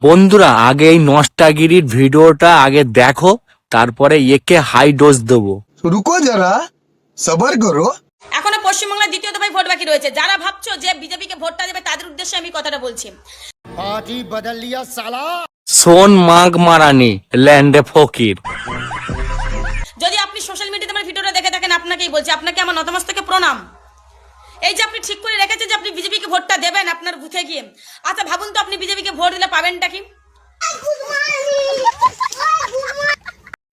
বন্ধুরা আগে এই নষ্টাগিরির ভিডিওটা আগে দেখো, তারপরে একে হাই ডোজ দেবো। रुको जरा सबर करो। এখনো পশ্চিমবাংলার দ্বিতীয় দফায় ভোট বাকি রয়েছে। যারা ভাবছো যে বিজেপিকে ভোটটা দেবে তাদের উদ্দেশ্যে আমি কথাটা বলছি। पार्टी बदल लिया साला। সোন মাগ মারানি ল্যান্ডে ফকির। যদি আপনি সোশ্যাল মিডিয়াতে আমার ভিডিওটা দেখে থাকেন, আপনাকেই বলছি, আপনাকে আমার নতমস্তকে প্রণাম। এই যে আপনি ঠিক করে রেখেছেন যে আপনি বিজেপিকে ভোটটা দেবেন আপনার বুথে গিয়ে। আচ্ছা ভাবুন তো, আপনি বিজেপিকে ভোট দিলে পাবেনটা কি?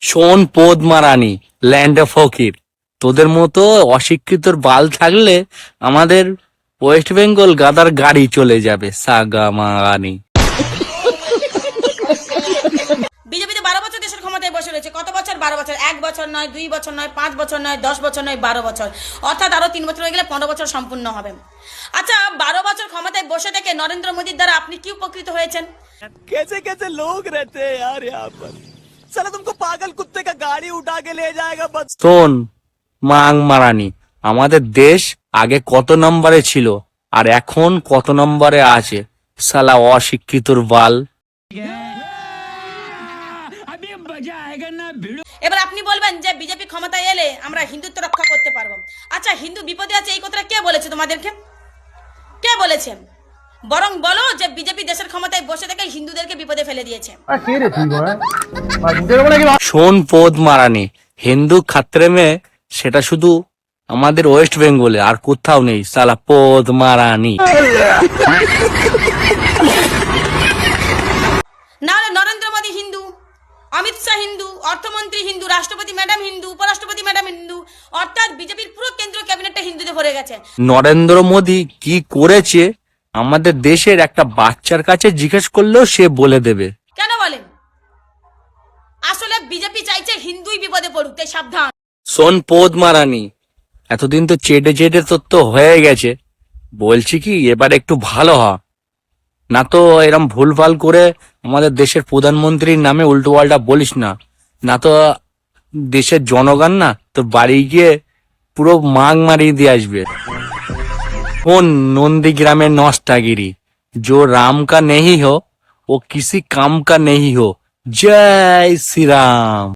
সোন পোদ মারানি ল্যান্ডে ফকির। তোদের মতো অশিক্ষিতর বাল থাকলে আমাদের ওয়েস্ট বেঙ্গল গাদার গাড়ি চলে যাবে সাগা মারানি। বিজেপি তো 12 বছর দেশের ক্ষমতায় বসে রয়েছে। কত বছর? 12 বছর। 1 বছর নয়, 2 বছর নয়, 5 বছর নয়, 10 বছর নয়, 12 বছর। অর্থাৎ আরো 3 বছর হয়ে গেলে 15 বছর সম্পূর্ণ হবে। আচ্ছা 12 বছর ক্ষমতায় বসে থেকে নরেন্দ্র মোদীর দ্বারা আপনি কি উপকৃত হয়েছেন? कैसे कैसे लोग रहते हैं यार यहाँ पर। साला तुमको पागल कुत्ते का गाड़ी उठा के ले जाएगा बस। সোন মাং মারানি, আমাদের দেশ আগে কত নম্বরে ছিল আর এখন কত নম্বরে আছে? শালা অশিক্ষিতর বাল। এবার আপনি বলবেন যে বিজেপি ক্ষমতায় এলে আমরা হিন্দুত্ব রক্ষা করতে পারবো। আচ্ছা হিন্দু বিপদে আছে এই কথাটা কে বলেছে তোমাদেরকে? কে বলেছে? বরং বলো যে বিজেপি দেশের ক্ষমতায় বসে থেকে হিন্দুদেরকে বিপদে ফেলে দিয়েছে। সোন পোদ মারানি হিন্দু খাত্রে মে, সেটা শুধু আমাদের ওয়েস্ট বেঙ্গলে, আর কোথাও নেই। শালা পোদ মারানি। না হলে নরেন্দ্র মোদী হিন্দু, অমিত শাহ হিন্দু, অর্থমন্ত্রী হিন্দু, রাষ্ট্রপতি ম্যাডাম হিন্দু, উপরাষ্ট্রপতি ম্যাডাম হিন্দু, অর্থাৎ বিজেপির পুরো কেন্দ্রীয় ক্যাবিনেটটা হিন্দুতে ভরে গেছে। নরেন্দ্র মোদী কি করেছে আমাদের দেশের একটা বাচ্চার কাছে জিজ্ঞেস করলেও সে বলে দেবে। কেন বলেন? আসলে বিজেপি চাইছে হিন্দুই বিপদে পড়ুক, তাই সাবধান। সোন পোদ মারানি, এতদিন তো চেটে চেটে তোর তো হয়ে গেছে, বলছি কি এবার একটু ভালো হ, না তো এরম ভুলভাল করে আমাদের দেশের প্রধানমন্ত্রীর নামে উল্টো পাল্টা বলিস না, না তো দেশের জনগণ না তোর বাড়ি গিয়ে পুরো মাগ মারিয়ে দিয়ে আসবে। কোন নন্দীগ্রামের নষ্টাগিরি, जो राम का नहीं हो वो किसी काम का नहीं हो। जय श्री राम।